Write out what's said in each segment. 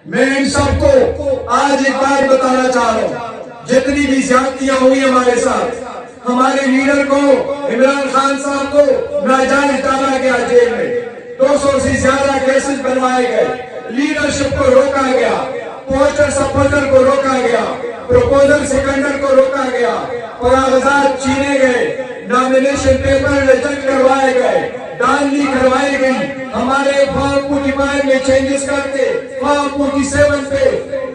میں ان سب کو آج ایک بات بتانا چاہ رہا ہوں، جتنی بھی زیادتیاں ہوئی ہمارے ساتھ، ہمارے لیڈر کو عمران خان صاحب کو ناجائز ڈالا گیا جیل میں، 200 سے زیادہ کیسز بنوائے گئے، لیڈرشپ کو روکا گیا، پوسٹر سپورٹر کو روکا گیا، پروپوزل سیکنڈر کو روکا گیا، کاغذات چھینے گئے، نامینیشن پیپر ریجیکٹ کروائے گئے، ڈانلی کروائی گئی، ہمارے فارم 45 میں چینجز کرتے فارم 47 پہ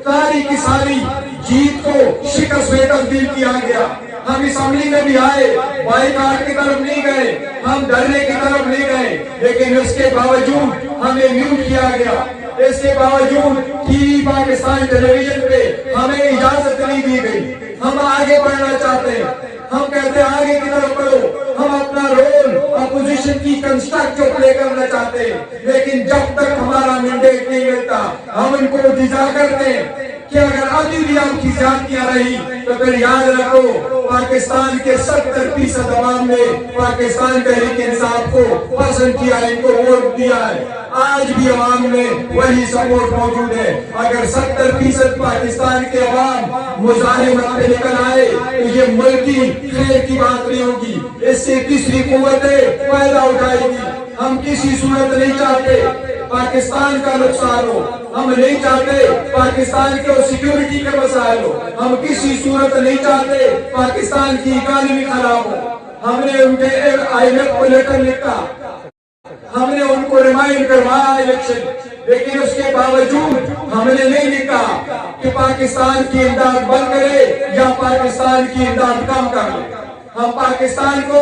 ساری کی ساری جیت کو شکست میں تبدیل کیا گیا۔ ہم اسمبلی میں بھی آئے، بائیکاٹ کی طرف نہیں گئے، ہم دھرنے کی طرف نہیں گئے، لیکن اس کے باوجود ہمیں میوٹ کیا گیا، اس کے باوجود ٹی وی پاکستان ٹیلی ویژن پہ ہمیں اجازت نہیں دی گئی۔ ہم آگے بڑھنا چاہتے ہیں، ہم کہتے ہیں آگے کی طرف بڑھو، ہم اپنا رول اپوزیشن کی کنسٹرکٹیو پلے کرنا چاہتے ہیں، لیکن جب تک ہمارا مینڈیٹ نہیں ملتا ہم ان کو ڈیزا کرتے ہیں کہ اگر ابھی بھی آپ کی زیادتیاں رہی تو پھر یاد رکھو پاکستان کے 70% عوام نے پاکستان تحریک انصاف کو پسند کیا ہے، ان کو ووٹ دیا ہے، آج بھی عوام میں وہی سپورٹ موجود ہے۔ اگر 70% پاکستان کے عوام مظاہرات پہ نکل آئے تو یہ ملکی خیر کی بات نہیں ہوگی، اس سے تیسری قوتیں پیدا ہو جائے گی۔ ہم کسی صورت نہیں چاہتے پاکستان کا نقصان ہو، ہم نہیں چاہتے پاکستان کے سیکیورٹی کے مسائل ہو، ہم کسی صورت نہیں چاہتے پاکستان کی اکانومی خراب ہو۔ ہم نے ان کے IMF کو لیٹر لکھا، ہم نے ان کو ریمائنڈ کروایا الیکشن، لیکن اس کے باوجود ہم نے نہیں لکھا کہ پاکستان کی امداد بند کرے یا پاکستان کی امداد کم کر لے۔ ہم پاکستان کو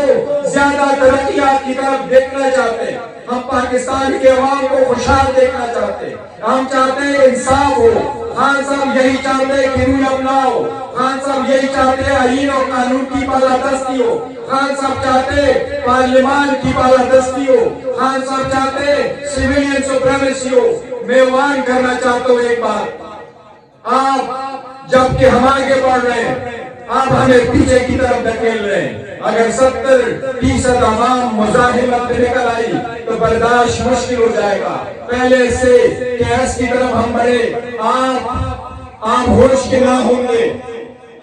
زیادہ ترقیات کی طرف دیکھنا چاہتے ہیں، ہم پاکستان کے عوام کو خوشحال دیکھنا چاہتے ہیں، ہم چاہتے ہیں انصاف ہو۔ خان صاحب یہی چاہتے ہیں کہ رول آف لا ہو، خان صاحب یہی چاہتے ہیں آئین اور قانون کی بالادستی ہو، خان صاحب چاہتے ہیں پارلیمان کی بالادستی ہو، خان صاحب چاہتے ہیں سیویلین سپریمیسی ہو۔ میں وان کرنا چاہتا ہوں ایک بات، آپ جب کہ ہم آگے بڑھ رہے ہیں آپ ہمیں پیچھے کی طرف دھکیل رہے ہیں۔ اگر 70% عوام مظاہرات پہ نکل آئی تو برداشت مشکل ہو جائے گا۔ پہلے سے کیس کی طرف ہم بڑھے، آپ ہوش کے نہ ہوں گے۔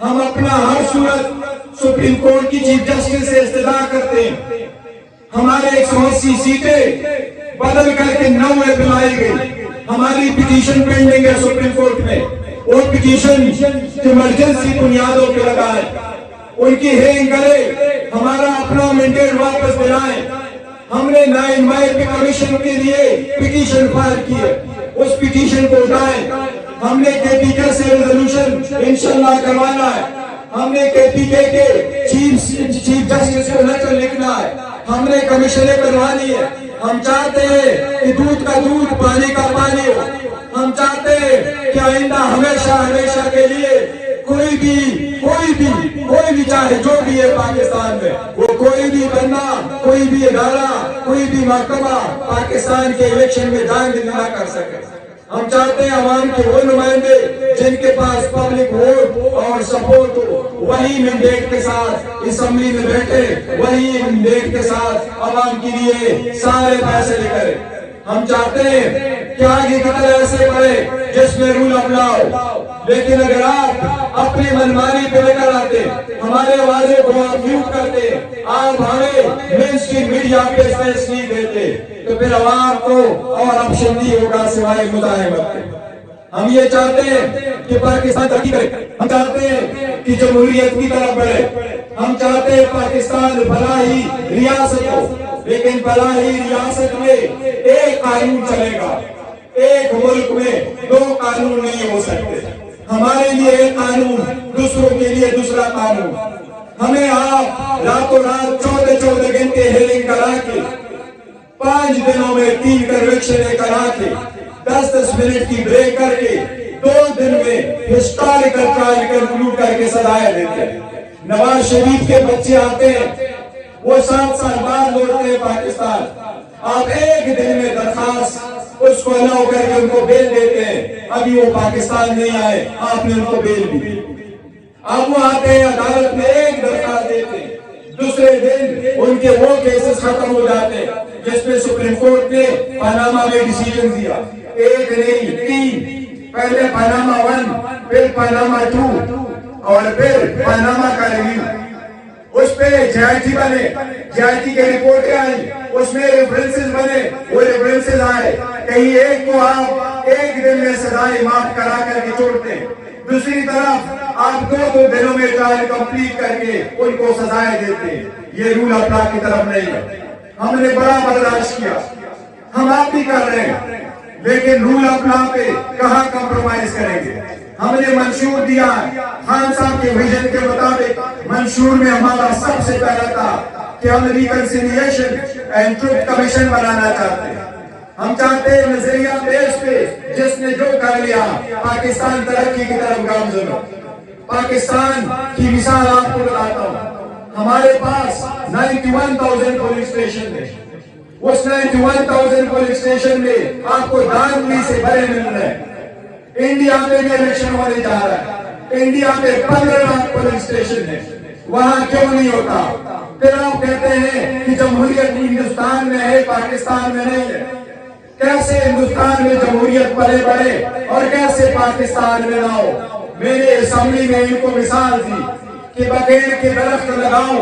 ہم اپنا ہر صورت سپریم کورٹ کی چیف جسٹس سے استدعا کرتے ہیں، ہمارے 180 سیٹیں بدل کر کے 9 بلائی گئی، ہماری پٹیشن پینڈنگ ہے سپریم کورٹ میں، وہ پٹیشن ایمرجنسی بنیادوں پہ لگائے، ان کی ہیئرنگ کرے، ہمارا اپنا مینڈیٹ واپس دلائیں۔ ہم نے 9 مئی پہ کمیشن کے لیے پٹیشن فائل کی ہے، اس پٹیشن کو اٹھائیں۔ ہم نے KPK سے ریزولوشن انشاءاللہ کروانا ہے، ہم نے KPK کے چیف جسٹس کو لیٹر لکھنا ہے، ہم نے کمیشنیں بنوانی ہے۔ ہم چاہتے ہیں کہ دودھ کا دودھ پانی کا پانی ہو، ہم چاہتے ہیں کہ آئندہ ہمیشہ کے لیے کوئی بھی چاہے جو بھی ہے پاکستان میں، وہ کوئی بھی بندہ، کوئی بھی ادارہ، کوئی بھی محکمہ پاکستان کے الیکشن میں داخل نہ کر سکے۔ ہم چاہتے ہیں عوام کے وہ نمائندے جن کے پاس پبلک ووٹ اور سپورٹ ہو، وہی مینڈیٹ کے ساتھ اسمبلی میں بیٹھے، وہی مینڈیٹ کے ساتھ عوام کے لیے سارے فیصلے کرے۔ ہم چاہتے ہیں کہ آگے کی طرح ایسے بڑھے جس میں رول آف لا ہو، لیکن اگر آپ اپنی منمانی پہ لے کر آتے، ہمارے آوازیں کو آپ میوٹ کرتے، آپ ہمیں مین اسٹریم میڈیا پہ اسپیس نہیں دیتے، تو پھر عوام کو اور آپشن نہیں ہوگا سوائے مزاحمت کے۔ ہم یہ چاہتے ہیں کہ پاکستان ترقی کرے، ہم چاہتے ہیں کہ جمہوریت کی طرف بڑھے، ہم چاہتے ہیں پاکستان فلاحی ریاست ہو، لیکن فلاحی ریاست میں ایک قانون چلے گا، ایک ملک میں 2 قانون نہیں ہو سکتے۔ ہمارے لیے ایک قانون، دوسروں کے لیے دوسرا قانون۔ ہمیں آپ راتوں رات 14 گھنٹے ہیئرنگ کرا کے 5 دنوں میں 3 کنوکشنیں کرا کے 10 منٹ کی بریک کر کے 2 دن میں ہسٹوریکل ٹرائل کنکلوڈ کر کے سزائیں دیتے ہیں۔ نواز شریف کے بچے آتے ہیں، وہ 7 سال بعد لوٹتے ہیں پاکستان، آپ ایک دن میں درخواست اس کو الاؤ کر کے ان کو بیل دیتے ہیں، ابھی وہ پاکستان نہیں آئے، آپ نے ان کو بیل دی۔ اب وہ آتے ہیں عدالت میں ایک درخواست دیتے ہیں، دوسرے دن ان کے وہ کیسز ختم ہو جاتے ہیں جس میں سپریم کورٹ نے پاناما میں ڈیسیجن دیا، 1 نہیں 3۔ पहले पनामा 1, फिर पनामा 2 और फिर पनामा का रिव्यू, उस पे JIT बने, JIT की रिपोर्टें आई, उसमें रेफरेंसेस बने, वो रेफरेंसेस आए, कहीं एक को आप एक दिन में सजाएं माफ करा करके छोड़ते हैं, दूसरी तरफ आप दो दिनों में ट्रायल कंप्लीट करके उनको सजाएं देते हैं। ये रूल अपना की तरफ नहीं है। हमने बड़ा बर्दाश्त किया, हम आप भी कर रहे हैं, लेकिन रूल अपना पे कहाँ कम्प्रोमाइज करेंगे। हमने मंशूर दिया, खान साहब के विजन के मुताबिक मंशूर में हमारा सबसे पहला था कि हम रिकंसिलिएशन एंड ट्रुथ कमीशन बनाना चाहते हैं। हम चाहते हैं नजरिया बेस पे जिसने जो कर लिया पाकिस्तान तरक्की की तरफ गामजन हो। पाकिस्तान की मिसाल आपको बताता हूँ, हमारे पास 91,000 पुलिस स्टेशन है, उस 91,000 पुलिस स्टेशन में आपको दानवी से भरे मिल रहे हैं। इंडिया में भी इलेक्शन होने जा रहा है, इंडिया में 15 लाख पुलिस स्टेशन है, वहां क्यों नहीं होता? फिर आप कहते हैं कि जमहूरियत हिंदुस्तान में है, पाकिस्तान में नहीं है। कैसे हिंदुस्तान में जमहूरियत पले बढ़े और कैसे पाकिस्तान में ना हो? मैंने असेंबली में इनको मिसाल दी कि बकेर के दरख्त लगाओ,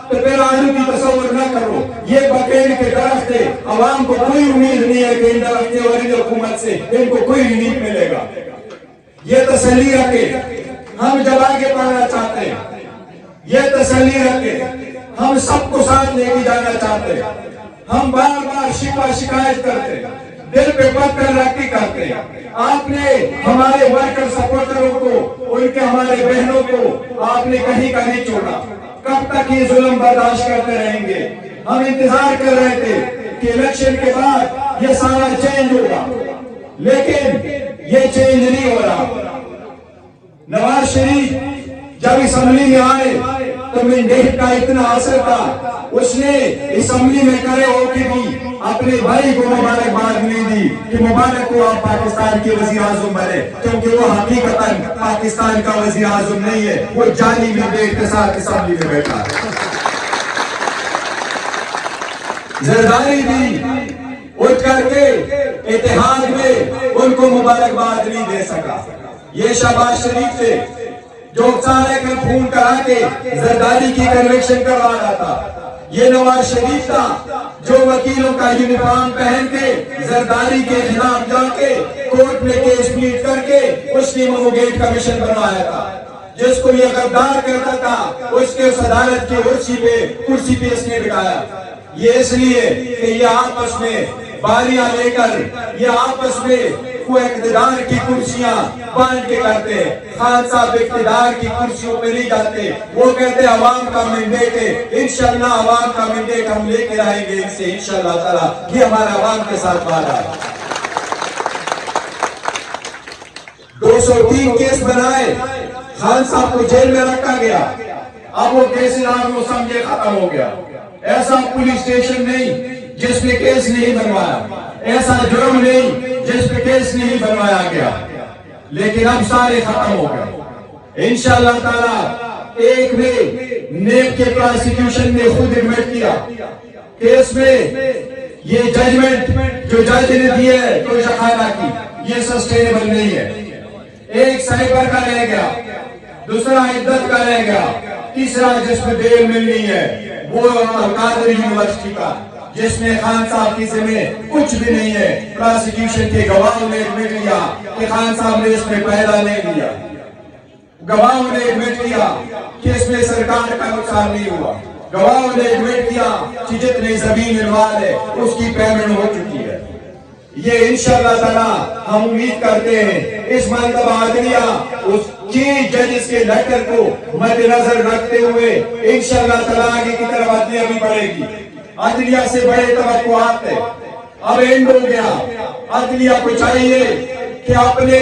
तो फिर आलू की तस्वीर न करो, ये बकेर के दरख्त है, अवाम को कोई उम्मीद नहीं है कि इन दरख्त वाली हुकूमत से इनको कोई रिलीफ मिलेगा। ये तसल्ली रखे, हम जब आगे बढ़ना चाहते हैं, ये तसल्ली रखे, हम सबको साथ लेके जाना चाहते हैं। हम बार बार शिकायत करते हैं, दिल पे पत्थर रख के करते हैं। आपने हमारे वर्कर सपोर्टरों को, उनके हमारे बहनों को आपने कहीं का नहीं छोड़ा। कब तक ये जुल्म बर्दाश्त करते रहेंगे? हम इंतजार कर रहे थे कि इलेक्शन के बाद ये सारा चेंज होगा, लेकिन ये चेंज नहीं हो रहा। नवाज शरीफ जब असेंबली में आए तो मैंडेट का इतना असर था, उसने असेंबली में खड़े होकर भी अपने भाई को मुबारकबाद नहीं दी कि मुबारक हो आप पाकिस्तान के वजीर आजम बने, क्योंकि वो हकीकतन पाकिस्तान का वजीर आजम नहीं है, वो जाली मैंडेट के साथ असेंबली में बैठा है। जरदारी भी उठ करके इत्तेहाद में उनको मुबारकबाद नहीं दे सका। ये शहबाज शरीफ थे जो सारे का खून करा के जरदारी की कन्वेक्शन करवा रहा था। ये नवाज शरीफ था जो वकीलों का यूनिफॉर्म पहन के जरदारी के खिलाफ जाके कोर्ट में केस प्लीड करके उसने मोगेट कमीशन बनवाया था, जिसको ये गद्दार करता था उसके उस अदालत की कुर्सी पे इसने बिठाया। ये इसलिए कि ये आपस में बारियां लेकर ये आपस में वो इक़्तिदार की कुर्सियां बांट के करते हैं। खान साहब इक़्तिदार की कुर्सियों पे नहीं जाते, वो कहते हैं अवाम का मैंडेट है, इंशाअल्लाह अवाम का मैंडेट हम लेकर आएंगे इनसे इंशाअल्लाह ताला। ये हमारा अवाम के साथ वादा है। 203 केस बनाए, खान साहब को जेल में रखा गया, अब वो केस वो समझे खत्म हो गया। ऐसा पुलिस स्टेशन नहीं जिसपे केस नहीं बनवाया, ऐसा जुर्म नहीं जिस पे केस नहीं बनवाया गया, लेकिन अब सारे खत्म हो गए इंशाअल्लाह ताला। एक ने नेब के प्रोसिक्यूशन ने खुद एडमिट किया केस में ये जजमेंट जो जज ने दिए है तो शखाना की, ये सस्टेनेबल नहीं है। एक साइबर का रह गया, दूसरा इद्दत का रह गया, तीसरा जिसमें बेल मिलनी है वो कादर यूनिवर्सिटी का, जिसमें खान साहब की जिम्मे कुछ भी नहीं है। प्रोसिक्यूशन के गवाहों ने एडमिट किया कि खान साहब ने इसमें पैदा नहीं लिया, गवाहों ने एडमिट किया कि इसमें सरकार का नुकसान नहीं हुआ, गवाहों ने एडमिट किया कि जितनी जमीन इन्वॉल्व है उसकी पेमेंट हो चुकी है। ये इंशाअल्लाह ताला हम उम्मीद करते हैं इस मरतबा अदलिया उस चीफ जजेस के लेटर को मद्देनजर रखते हुए इंशाअल्लाह ताला आगे की तरफ अदलिया भी बढ़ेगी। अदलिया से बड़े तवक्कुआत है, अब एंड हो गया। अदलिया को चाहिए कि अपने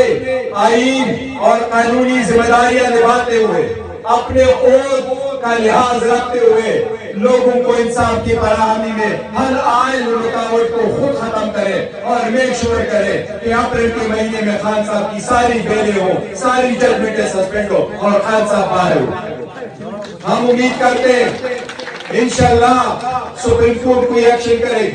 आईन और कानूनी जिम्मेदारियां निभाते हुए, अपने ओहद का लिहाज रखते हुए लोगों को इंसाफ की फराहमी में हर आयल रुकावट को खुद खत्म करे और मेक श्योर करे कि अप्रैल के महीने में खान साहब की सारी बेलें हो, सारी जजमेंटें सस्पेंड हो और खान साहब बाहर हो। हम उम्मीद करते हैं इंशाअल्लाह सुप्रीम कोर्ट कोई एक्शन करेगी।